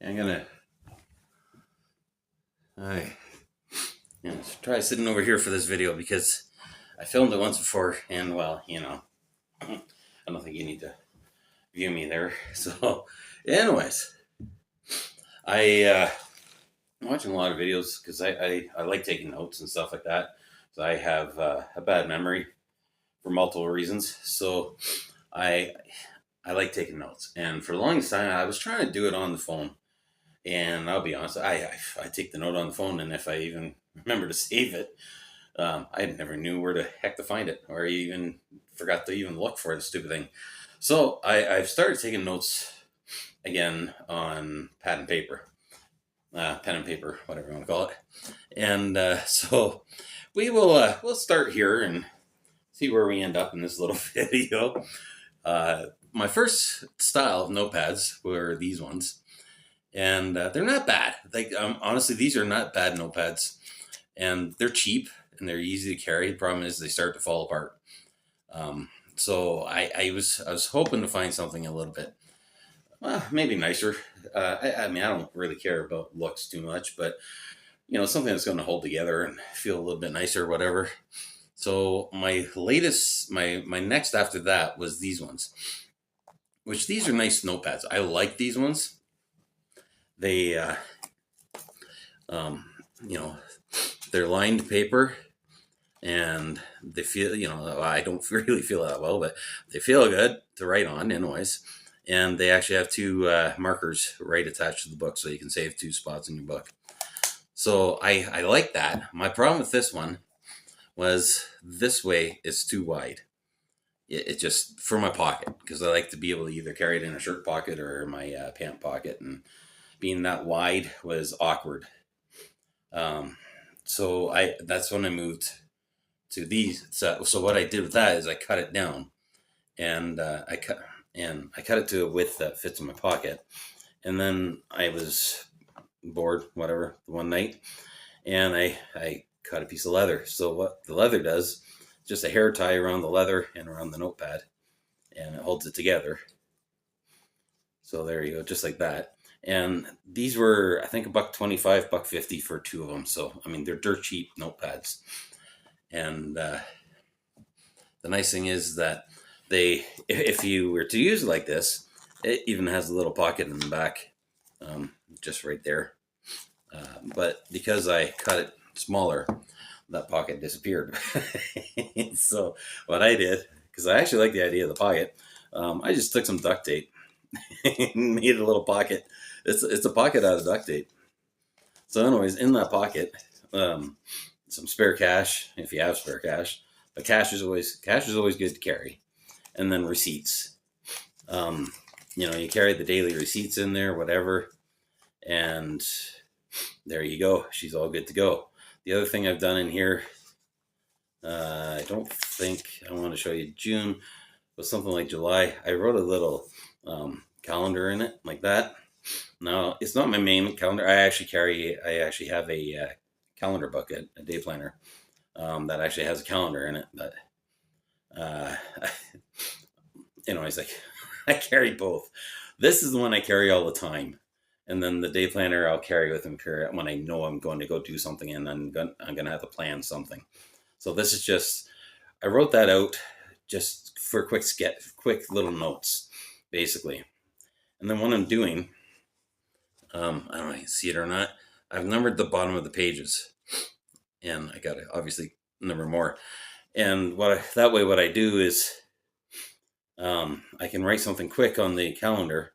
I'm gonna I try sitting over here for this video because I filmed it once before, and well, I don't think you need to view me there. So, anyways, I'm watching a lot of videos because I like taking notes and stuff like that. So I have a bad memory for multiple reasons. So I I like taking notes, and for the longest time I was trying to do it on the phone. And I'll be honest, I take the note on the phone, and if I even remember to save it, I never knew where the heck to find it, or even forgot to even look for the stupid thing. So I've started taking notes again on pen and paper, whatever you want to call it. And so we'll start here and see where we end up in this little video. My first style of notepads were these ones, and they're not bad. Like honestly, these are not bad notepads, and they're cheap and they're easy to carry. The problem is they start to fall apart. So I was hoping to find something a little bit, well, maybe nicer. I mean, I don't really care about looks too much, but something that's going to hold together and feel a little bit nicer, whatever. So my next after that was these ones, which these are nice notepads. I like these ones. They, um, you know, they're lined paper, and they feel, I don't really feel that well, but they feel good to write on, anyways. And they actually have two markers right attached to the book, so you can save two spots in your book. So I like that. My problem with this one was this way is too wide. It just, for my pocket, because I like to be able to either carry it in a shirt pocket or my pant pocket, and being that wide was awkward. So that's when I moved to these. So what I did with that is I cut it down, and I cut it to a width that fits in my pocket. And then I was bored, whatever, one night, and I cut a piece of leather. So what the leather does, just a hair tie around the leather and around the notepad, and it holds it together. So there you go, just like that. And these were, I think, $1.25, $1.50 for two of them. So I mean, they're dirt cheap notepads. And the nice thing is that if you were to use it like this, it even has a little pocket in the back, just right there. But because I cut it smaller, that pocket disappeared. So what I did, because I actually like the idea of the pocket, I just took some duct tape and made a little pocket. It's a pocket out of duct tape. So anyways, in that pocket, some spare cash, if you have spare cash, but cash is always good to carry. And then receipts. You carry the daily receipts in there, whatever, and there you go. She's all good to go. The other thing I've done in here, I don't think I want to show you June, but something like July. I wrote a little calendar in it like that. Now, it's not my main calendar. I actually have a calendar book, a day planner, that actually has a calendar in it. But it's like I carry both. This is the one I carry all the time, and then the day planner I'll carry with me when I know I'm going to go do something, and I'm gonna have to plan something. So this is just, I wrote that out just for quick little notes, basically. And then what I'm doing, I don't know if you can see it or not, I've numbered the bottom of the pages, and I gotta obviously number more. And what I do is, I can write something quick on the calendar,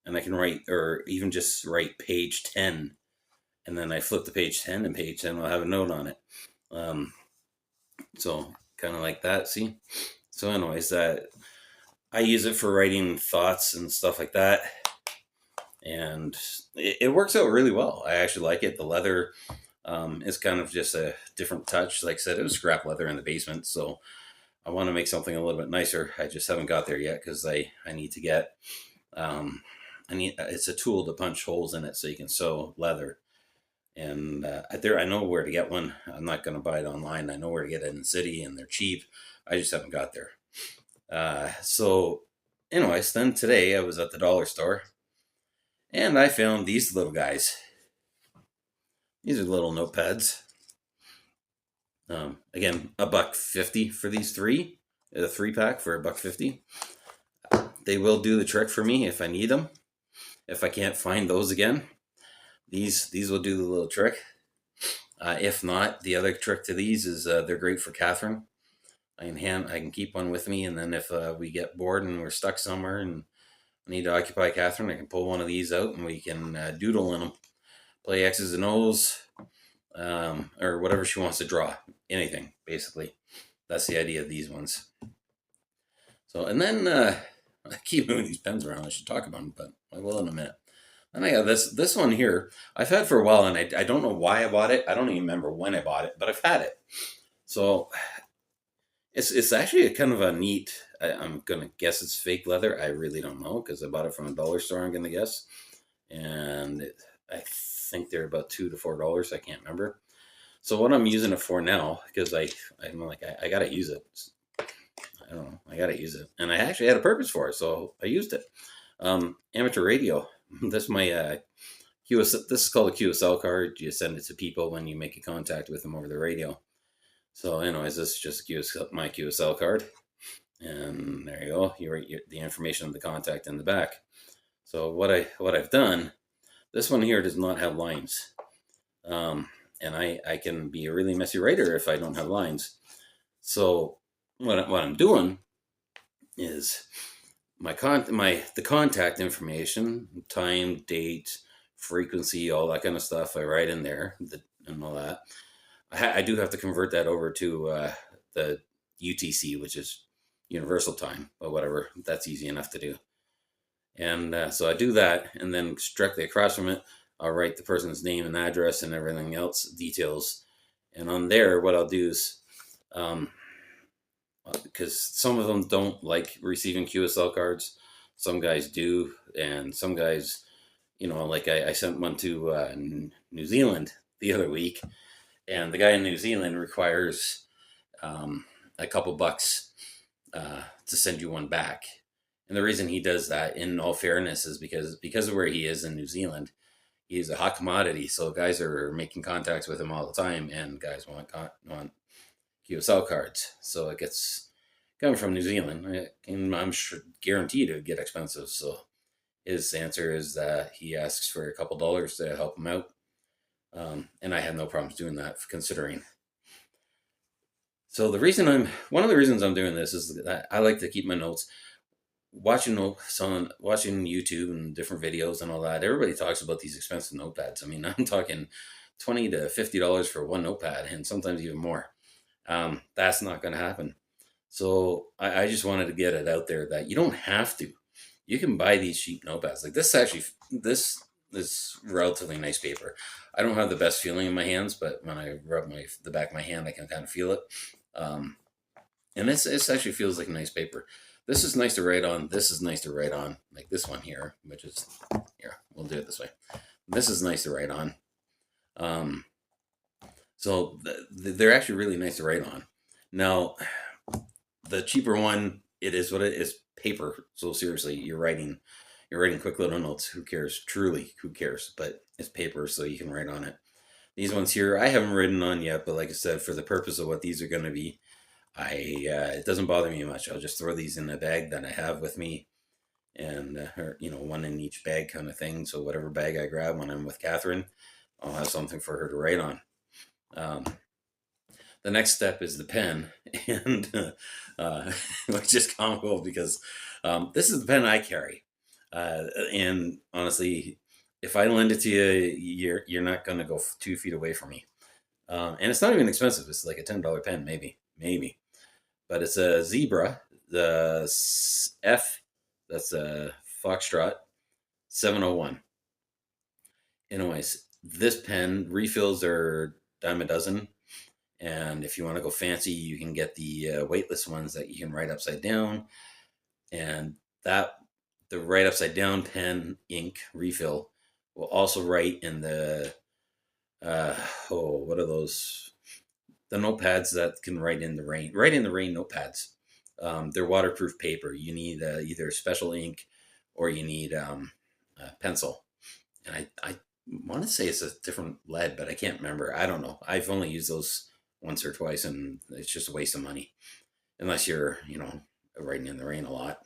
and I can write, or even just write page 10, and then I flip to page 10, and page 10 will have a note on it. So kind of like that, see? So anyways, I use it for writing thoughts and stuff like that, and it works out really well. I actually like it. The leather is kind of just a different touch. Like I said, it was scrap leather in the basement, so I want to make something a little bit nicer. I just haven't got there yet because I need to get, it's a tool to punch holes in it so you can sew leather. And I know where to get one. I'm not going to buy it online. I know where to get it in the city, and they're cheap. I just haven't got there. So anyways, then today I was at the dollar store, And I found these little guys. These are little notepads. Again, $1.50 for these three. A 3-pack for $1.50. They will do the trick for me if I need them. If I can't find those again, these will do the little trick. If not, the other trick to these is they're great for Catherine. I can keep one with me, and then if we get bored and we're stuck somewhere and I need to occupy Catherine, I can pull one of these out and we can doodle in them, play X's and O's, or whatever she wants to draw. Anything, basically. That's the idea of these ones. So, and then I keep moving these pens around. I should talk about them, but I will in a minute. And I got this one here. I've had for a while, and I don't know why I bought it. I don't even remember when I bought it, but I've had it. So it's actually a kind of a neat. I'm gonna guess it's fake leather. I really don't know because I bought it from a dollar store. I'm gonna guess, and I think they're about $2 to $4. I can't remember. So what I'm using it for now, because I'm like I gotta use it. I don't know. I gotta use it, and I actually had a purpose for it, so I used it. Amateur radio. This is my This is called a QSL card. You send it to people when you make a contact with them over the radio. So, anyways, this is just my QSL card, and there you go. You write the information of the contact in the back. So what I've done, this one here does not have lines, and I can be a really messy writer if I don't have lines. So what I'm doing is the contact information, time, date, frequency, all that kind of stuff. I write in there and all that. I do have to convert that over to the UTC, which is Universal Time, but whatever. That's easy enough to do. And so I do that, and then directly across from it, I'll write the person's name and address and everything else, details. And on there, what I'll do is, because some of them don't like receiving QSL cards, some guys do, and some guys, like I sent one to New Zealand the other week, and the guy in New Zealand requires a couple bucks to send you one back. And the reason he does that, in all fairness, is because of where he is in New Zealand, he's a hot commodity. So guys are making contacts with him all the time, and guys want QSL cards. So it gets coming from New Zealand, and I'm sure guaranteed it would get expensive. So his answer is that he asks for a couple dollars to help him out, and I have no problems doing that, considering. So one of the reasons I'm doing this is that I like to keep my notes. Watching YouTube and different videos and all that, everybody talks about these expensive notepads. I mean, I'm talking $20 to $50 for one notepad, and sometimes even more. That's not going to happen. So I just wanted to get it out there that you don't have to. You can buy these cheap notepads. Like this is relatively nice paper. I don't have the best feeling in my hands, but when I rub the back of my hand, I can kind of feel it. And it actually feels like nice paper. This is nice to write on. This is nice to write on, like this one here, which is here. We'll do it this way. This is nice to write on. So they're actually really nice to write on. Now, the cheaper one, it is what it is, paper. So seriously, you're writing quick little notes. Who cares? Truly, who cares? But it's paper, so you can write on it. These ones here, I haven't written on yet, but like I said, for the purpose of what these are going to be, it doesn't bother me much. I'll just throw these in a bag that I have with me, and one in each bag kind of thing. So whatever bag I grab when I'm with Catherine, I'll have something for her to write on. The next step is the pen, and which is comical because this is the pen I carry, and honestly, if I lend it to you, you're not going to go 2 feet away from me. And it's not even expensive. It's like a $10 pen, maybe. But it's a Zebra, the F, that's a Foxtrot 701. Anyways, this pen, refills are dime a dozen. And if you want to go fancy, you can get the weightless ones that you can write upside down. And the write upside down pen ink refill will also write in the, what are those? The notepads that can write in the rain. Write in the rain notepads. They're waterproof paper. You need either special ink or you need pencil. and I want to say it's a different lead, but I can't remember. I don't know. I've only used those once or twice, and it's just a waste of money unless you're, writing in the rain a lot.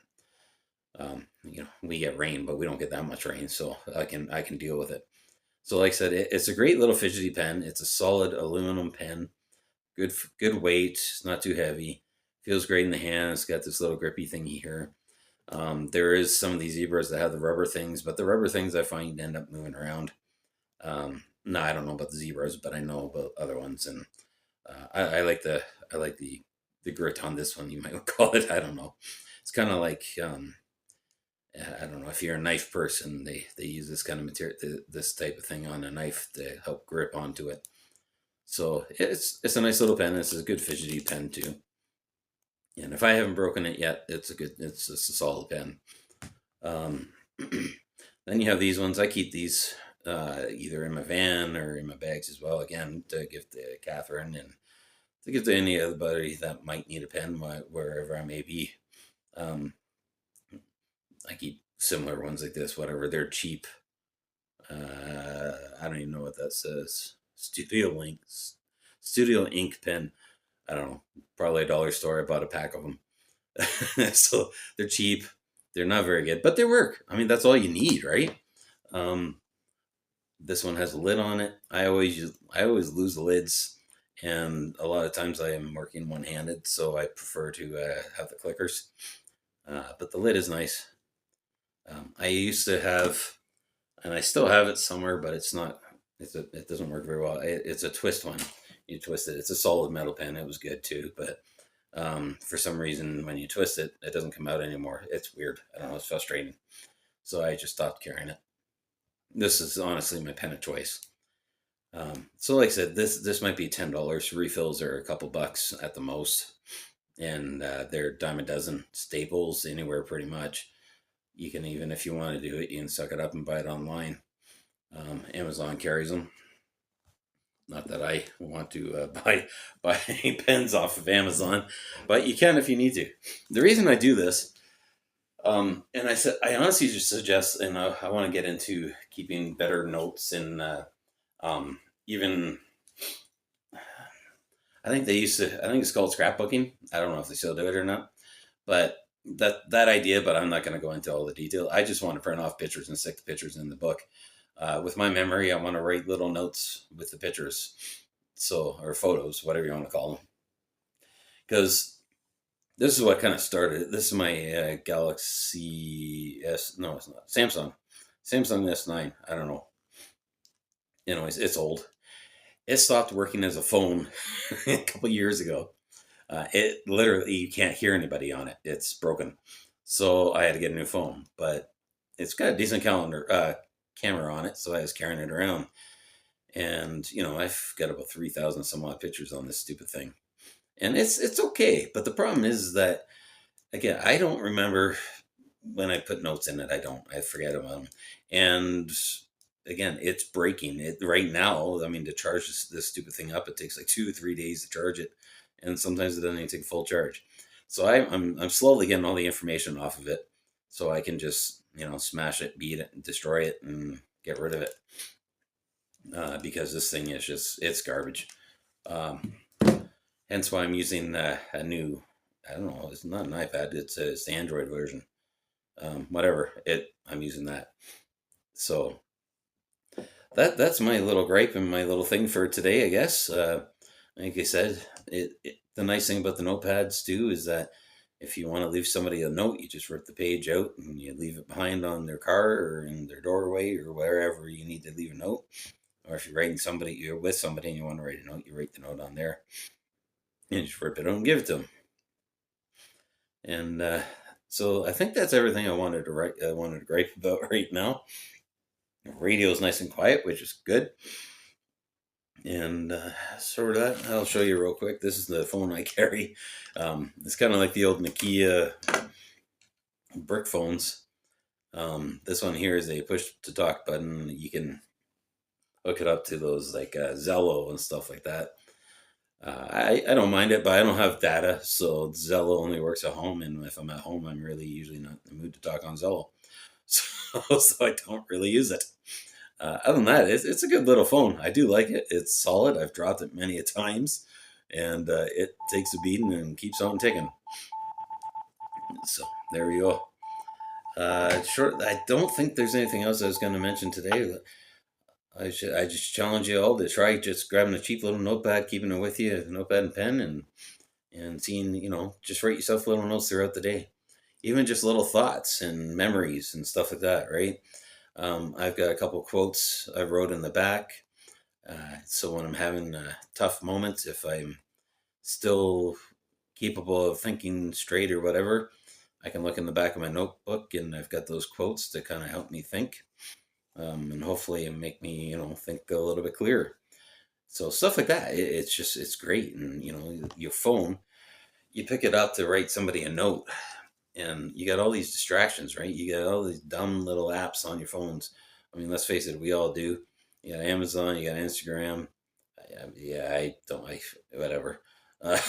We get rain, but we don't get that much rain, so I can deal with it. So, like I said, it's a great little fidgety pen. It's a solid aluminum pen, good weight. It's not too heavy. Feels great in the hand. It's got this little grippy thingy here. There is some of these zebras that have the rubber things, but the rubber things I find end up moving around. No, I don't know about the zebras, but I know about other ones, and I like the grit on this one. You might call it. I don't know. It's kind of like I don't know if you're a knife person. They use this kind of material, this type of thing on a knife to help grip onto it. So it's a nice little pen. It's a good fidgety pen too. And if I haven't broken it yet, it's just a solid pen. Then you have these ones. I keep these either in my van or in my bags as well. Again, to give to Catherine and to give to anybody that might need a pen wherever I may be. I keep similar ones like this. Whatever, they're cheap. I don't even know what that says. Studio ink pen. I don't know. Probably a dollar store. I bought a pack of them. So they're cheap. They're not very good, but they work. I mean, that's all you need, right? This one has a lid on it. I always lose the lids, and a lot of times I am working one-handed, so I prefer to have the clickers. But the lid is nice. I used to have, and I still have it somewhere, but it's not. It doesn't work very well. It's a twist one. You twist it. It's a solid metal pen. It was good too, but for some reason, when you twist it, it doesn't come out anymore. It's weird. I don't know. It's frustrating. So I just stopped carrying it. This is honestly my pen of choice. So like I said, this might be $10. Refills are a couple bucks at the most, and they're dime a dozen. Staples anywhere pretty much. You can, even if you want to do it, you can suck it up and buy it online. Amazon carries them. Not that I want to buy pens off of Amazon, but you can if you need to. The reason I do this, and I honestly just suggest, and I want to get into keeping better notes and even. I think it's called scrapbooking. I don't know if they still do it or not, but that idea. But I'm not going to go into all the detail. I just want to print off pictures and stick the pictures in the book. With my memory, I want to write little notes with the pictures, or photos, whatever you want to call them. Because this is what kind of started it. This is my Galaxy S. No, it's not. Samsung S9. I don't know. Anyways, it's old. It stopped working as a phone a couple years ago. It literally, you can't hear anybody on it. It's broken. So I had to get a new phone, but it's got a decent camera on it, so I was carrying it around, and I've got about 3,000 some odd pictures on this stupid thing, and it's okay. But the problem is that, again, I don't remember when I put notes in it. I forget about them, and again, it's breaking it right now. I mean, to charge this stupid thing up, it takes like 2 or 3 days to charge it, and sometimes it doesn't even take full charge. So I'm slowly getting all the information off of it, so I can just smash it, beat it, and destroy it, and get rid of it. Because this thing is it's garbage. Hence why I'm using a new, I don't know, it's not an iPad, it's the Android version. Whatever, I'm using that. So that's my little gripe and my little thing for today, I guess. Like I said, the nice thing about the notepads too is that if you want to leave somebody a note, you just rip the page out and you leave it behind on their car or in their doorway or wherever you need to leave a note. Or if you're with somebody and you want to write a note, you write the note on there and just rip it out and give it to them. And so I think that's everything I wanted to gripe about right now. The radio is nice and quiet, which is good. And sort of that, I'll show you real quick. This is the phone I carry. It's kind of like the old Nokia brick phones. This one here is a push to talk button. You can hook it up to those like Zello and stuff like that. I don't mind it, but I don't have data, so Zello only works at home. And if I'm at home, I'm really usually not in the mood to talk on Zello, so I don't really use it. Other than that, it's a good little phone. I do like it. It's solid. I've dropped it many a times, and it takes a beating and keeps on ticking. So there we go. Short. I don't think there's anything else I was going to mention today. I just challenge you all to try just grabbing a cheap little notepad, keeping it with you, a notepad and pen, and seeing, just write yourself little notes throughout the day, even just little thoughts and memories and stuff like that, right? I've got a couple quotes I wrote in the back. So when I'm having tough moments, if I'm still capable of thinking straight or whatever, I can look in the back of my notebook and I've got those quotes to kind of help me think, and hopefully make me, think a little bit clearer. So stuff like that, it's great. And, your phone, you pick it up to write somebody a note, and you got all these distractions, right? You got all these dumb little apps on your phones. I mean, let's face it, we all do. You got Amazon, you got Instagram. Yeah, I don't like whatever. I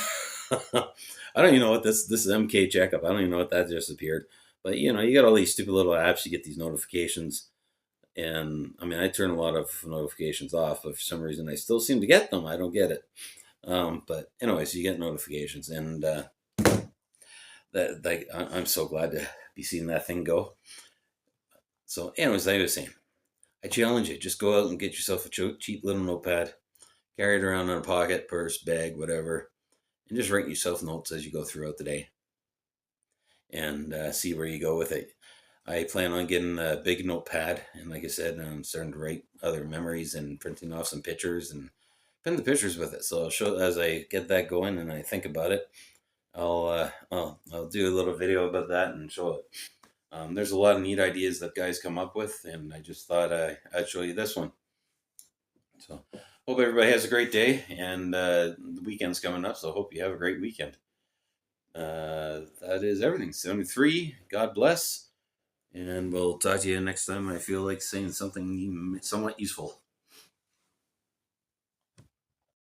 don't even know what this is MK checkup. I don't even know what that just appeared. But you got all these stupid little apps. You get these notifications, and I mean, I turn a lot of notifications off, but for some reason, I still seem to get them. I don't get it. But anyways, you get notifications, and that like I'm so glad to be seeing that thing go. So, anyways, like I was saying, I challenge you: just go out and get yourself a cheap little notepad, carry it around in a pocket, purse, bag, whatever, and just write yourself notes as you go throughout the day, and see where you go with it. I plan on getting a big notepad, and like I said, I'm starting to write other memories and printing off some pictures and pin the pictures with it. So I'll show as I get that going and I think about it. I'll do a little video about that and show it. There's a lot of neat ideas that guys come up with, and I just thought I'd show you this one. So hope everybody has a great day, and the weekend's coming up, so hope you have a great weekend. That is everything. 73. God bless. And we'll talk to you next time I feel like saying something somewhat useful.